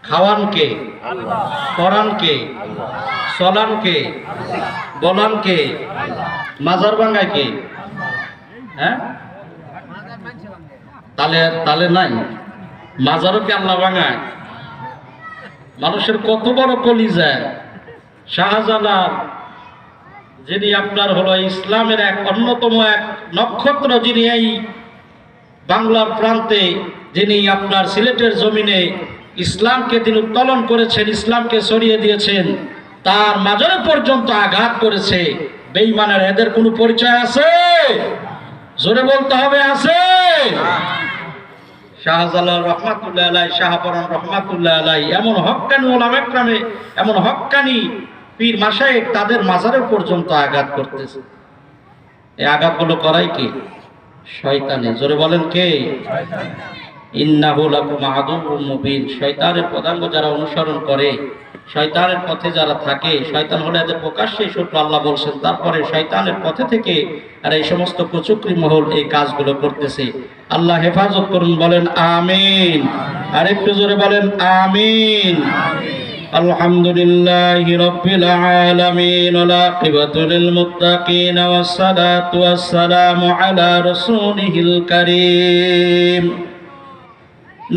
খাওয়ান কে? পড়ান কে? চলান কে? বলান কে? মাজার ভাঙায় কে? হ্যাঁ, তালে তালে নাই, মাজারও কি আল্লাহ ভাঙায়? মানুষের কত বড় কলিজা! শাহজালাল যিনি আপনার হলো ইসলামের এক অন্যতম এক নক্ষত্র, যিনি এই বাংলার প্রান্তে, যিনি আপনার সিলেটের জমিনে ইসলামকে তিনি উত্তোলন করেছেন, ইসলামকে ছড়িয়ে দিয়েছেন, তার মাজারে পর্যন্ত আঘাত করেছে বেঈমানের। এদের কোনো পরিচয় আছে? জোরে বলতে হবে, আছে? শাহজালাল রহমাতুল্লাহ আলাই, শাহপরান রহমাতুল্লাহ আলাই, এমন হক্কানি ওলামা একরামে, এমন হক্কানি পীর মাশায়েখ তাদের মাজারে পর্যন্ত আঘাত করতেছে। এই আঘাতগুলো করাই কি? শয়তানি। জোরে বলেন কে? ইন্নাহু লাকুম আদুউম মুবিন। শয়তানের পদাঙ্গ যারা অনুসরণ করে, শয়তানের পথে যারা থাকে, শয়তান হলে এদের প্রকাশ্যে শত্রু আল্লাহ বলছেন। তারপরে শয়তানের পথে থেকে আর এই সমস্ত কুচক্রী মহল এই কাজগুলো করতেছে। আল্লাহ হেফাজত করুন, বলেন আমিন। আর একটু জোরে বলেন আমিন। আলহামদুলিল্লাহি রাব্বিল আলামিন ওয়াল আকিবাতু লিল মুত্তাকিন ওয়াস সালাতু ওয়াস সালামু আলা রাসূলিহিল কারীম।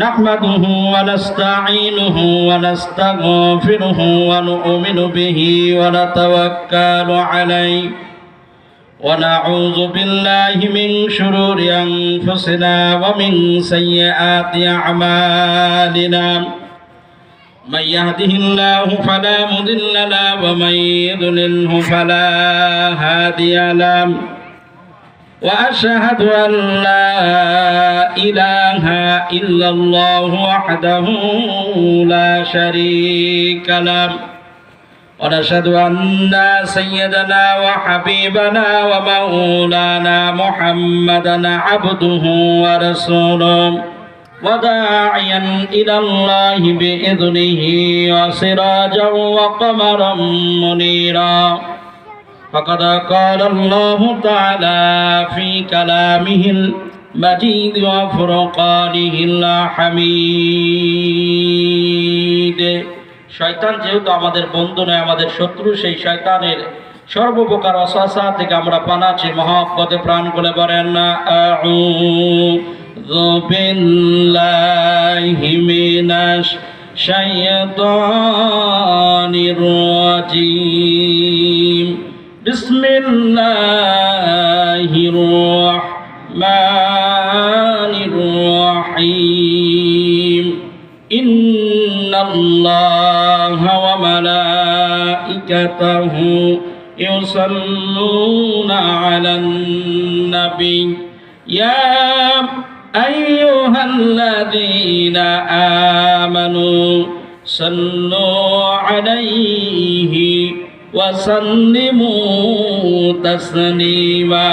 নাহমাদুহু ওয়া নাস্তাঈনুহু ওয়া নাস্তাগফিরুহু ওয়া নু'মিনু বিহি ওয়া নাতাওয়াক্কালু আলাইহি ওয়া নাউযু বিল্লাহি মিন শুরুরি আনফুসিনা ওয়া মিন সাইয়্যাতি আ'মালিনা। من يهده الله فلا مضل له ومن يضلله فلا هادي له وأشهد أن لا إله إلا الله وحده لا شريك له ونشهد أن سيدنا وحبيبنا ومولانا محمدا عبده ورسوله وداعيا إلى الله بإذنه وسراجا وقمرا منيرا. فقد قال الله تعالى في كلامه المجيد وفرقانه الحميد. শয়তান যেহেতু আমাদের বন্ধু নয়, আমাদের শত্রু, সেই শয়তানের সর্বপ্রকার ওয়াসওয়াসা থেকে আমরা পানা চাই। মহব্বতে প্রাণ খুলে বলেন না আউযু বিল্লাহি মিনাশ শাইতানির রাজীম। বিসমিল্লাহির রাহমানির রাহিম। ইন্নাল্লাহা ওয়া মালাইকাতাহু ইউসাল্লুনা আলান নবী ইয়া আইয়ুহাল্লাযীনা আমানু সাল্লু আলাইহি ওয়া সাল্লিমু তাসলিমা।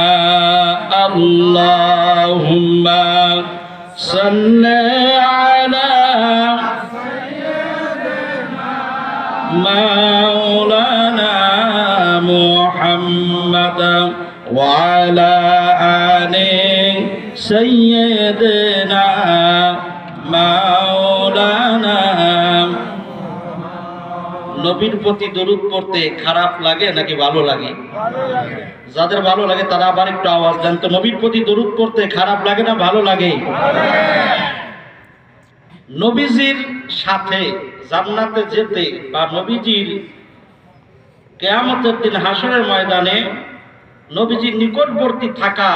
আল্লাহুম্মা সাল্লি আলা মাওলানা মুহাম্মাদ ওয়া আলা আলি সাইয়্যিদিনা মাওলানা। নবীর প্রতি দরুদ পড়তে খারাপ লাগে নাকি ভালো লাগে? যাদের ভালো লাগে তারা আবার একটু আওয়াজ দেন তো। নবীর প্রতি দরুদ পড়তে খারাপ লাগে না ভালো লাগে? নবীজির সাথে জান্নাতে যেতে বা নবীজির কিয়ামতের দিন হাসরের ময়দানে নবীজির নিকটবর্তী থাকা,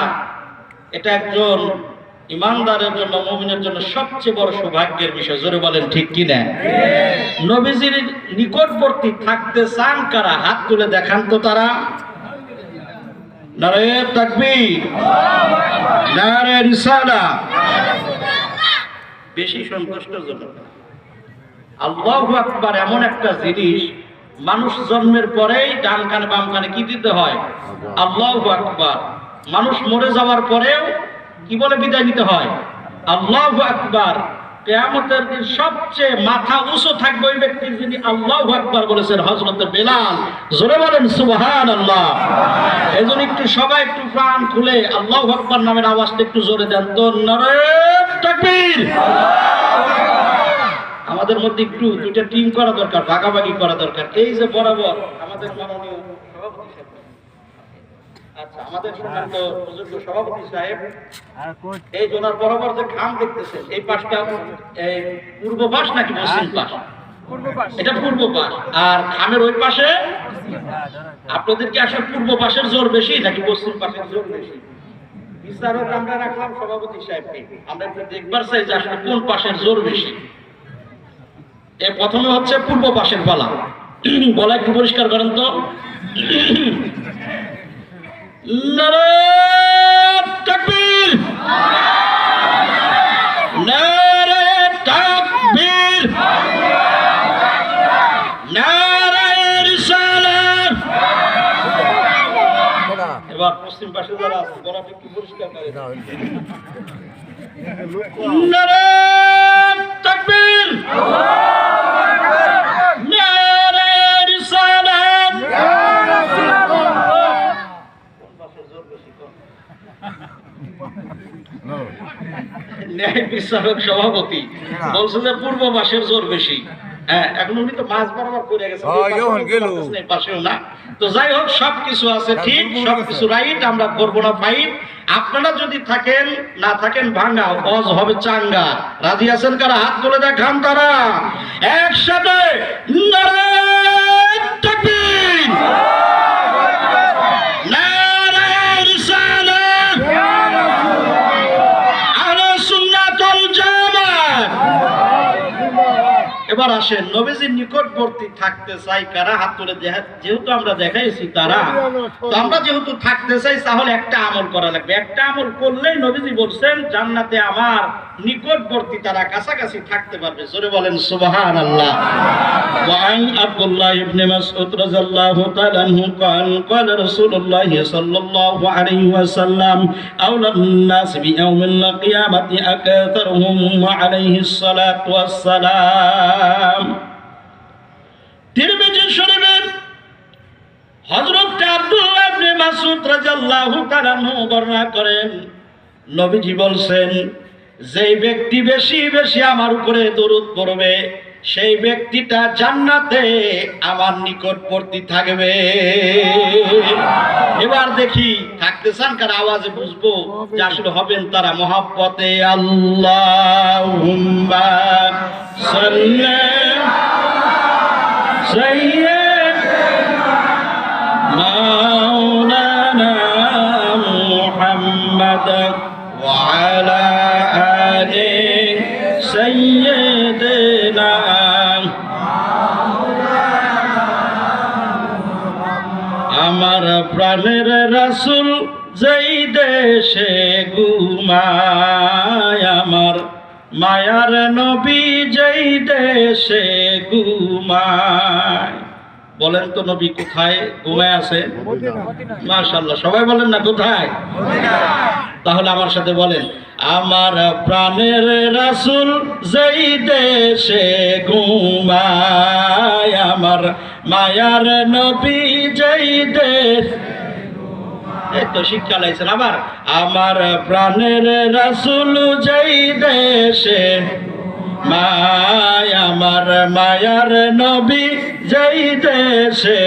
এটা একজন ইমানদারের জন্য, মুমিনের জন্য সবচেয়ে বড় সৌভাগ্যের বিষয়। জোরে বলেন ঠিক কি না? নবীজির নিকটবর্তী থাকতে চান কারা? হাত তুলে দেখান তো তারা। নারে তাকবীর, নারে রিসালাত। বেশি সন্তুষ্টজনক। আল্লাহু আকবার এমন একটা জিনিস, মানুষ জন্মের পরেই ডান কানে বাম কানে কি দিতে হয়? আল্লাহু আকবার। মানুষ মরে যাওয়ার পরেও কি বলে বিদায় নিতে হয়? আল্লাহু আকবার। কিয়ামতের দিন সবচেয়ে মাথা উঁচু থাকবে ওই ব্যক্তির যিনি আল্লাহু আকবার বলেছেন, হযরত বেলাল। জোরে বলেন সুবহানাল্লাহ। এজন্য একটু সবাই একটু প্রাণ খুলে আল্লাহু আকবার নামের আওয়াজটা একটু জোরে দেন তো। নারে তাকবীর। আমাদের মধ্যে একটু দুইটা টিম করা দরকার, ভাগাভাগি করা দরকার। এই যে বরাবর আমাদের মাননীয় সভাপতি সাহেব, আচ্ছা আমাদের সম্মানিত বুজুর্গ সভাপতি সাহেব, এই জোনার বরাবর যে খাম দেখতেছেন, এই পাশটা এই পূর্ব পাশ নাকি পশ্চিম পাশ? এটা পূর্ব পাশ। আর খামের ওই পাশে আপনাদের কি আসলে পূর্ব পাশের জোর বেশি নাকি পশ্চিম পাশের জোর বেশি? বিচারক আমরা রাখলাম সভাপতি সাহেবকে, আমরা একটু দেখবার চাই যে আসলে কোন পাশের জোর বেশি। প্রথমে হচ্ছে পূর্ব পাশের পালা, গলা একটু পরিষ্কার করেন তো। নারায়ে তাকবীর, নারায়ে তাকবীর, নারায়ে রিসালাত। এবার পশ্চিম পাশে যারা আছে গলা একটু পরিষ্কার করেন। নারায়ে তাকবীর, নারায়ে রিসালাত। ন্যায় বিচারক সভাপতি বলছে যে পূর্ব পাশের জোর বেশি। হ্যাঁ, এখন উনি তো মাছ বরাবর করে গেছে, পাশেও না। তো যাই হোক, সবকিছু আছে ঠিক, সবকিছু রাইট, আমরা করবো না ফাইট। আপনারা যদি থাকেন, না থাকেন ভাঙ্গা, অজ হবে চাঙ্গা। রাজি আছেন কারা? হাত তুলে দেখান তারা একসাথে। নারায়ে তাকবীর, নারায়ে রিসালাত, আহলে সুন্নাত ওয়াল জামাত। এবার আসেন, নবীজির নিকটবর্তী থাকতে চাই কারা? হাত তুলে যেহেতু আমরা দেখাইছি তারা, তো আমরা যেহেতু থাকতে চাই তাহলে একটা আমল করা লাগবে। একটা আমল করলেই নবীজি বলছেন জান্নাতে আমার নিকটবর্তী তারা, কাছাকাছি থাকতে পারবে। জোরে বলেন সুবহানাল্লাহ। ওয়ান আব্দুল্লাহ ইবনে মাসউদ রাদিয়াল্লাহু তাআলা আনহু قال قال رسول الله صلى الله عليه وسلم اولى الناس بيوم القيامه اكثرهم عليه الصلاه والسلام। তিরমিজি শরীফে হযরত আব্দুল্লাহ ইবনে মাসউদ রাদিয়াল্লাহু তাআলা আনহু বর্ণনা করেন, নবীজি বলছেন, যেই ব্যক্তি বেশি বেশি আমার উপরে দরুদ পড়বে সেই ব্যক্তিটা জান্নাতে আমার নিকটবর্তী থাকবে। এবার দেখি থাকতে চান কার? আওয়াজে বুঝবো যে আসলে হবেন তারা। মহব্বতে আল্লাহুম্মা সাল্লি সাইয়্যিদিনা মাওলানা মুহাম্মাদ ওয়া আলা আলি সাইয়্যিদিনা। আমার প্রাণের রাসূল যেই দেশে ঘুমায়, আমার মায়ার নবী যেই দেশে ঘুমায়। বলেন তো নবী কোথায় ঘুমায় আছে? মাশাআল্লাহ, সবাই বলেন না কোথায়? তাহলে আমার সাথে বলেন, আমার প্রাণের রাসূল যেই দেশে ঘুমায়, আমার মায়ার নবী যেই দেশ। এই তো শিক্ষা লাইছেন আবার। আমার প্রাণের রাসূল যেই দেশে মায়, আমার মায়ার নবী যেই দেশে।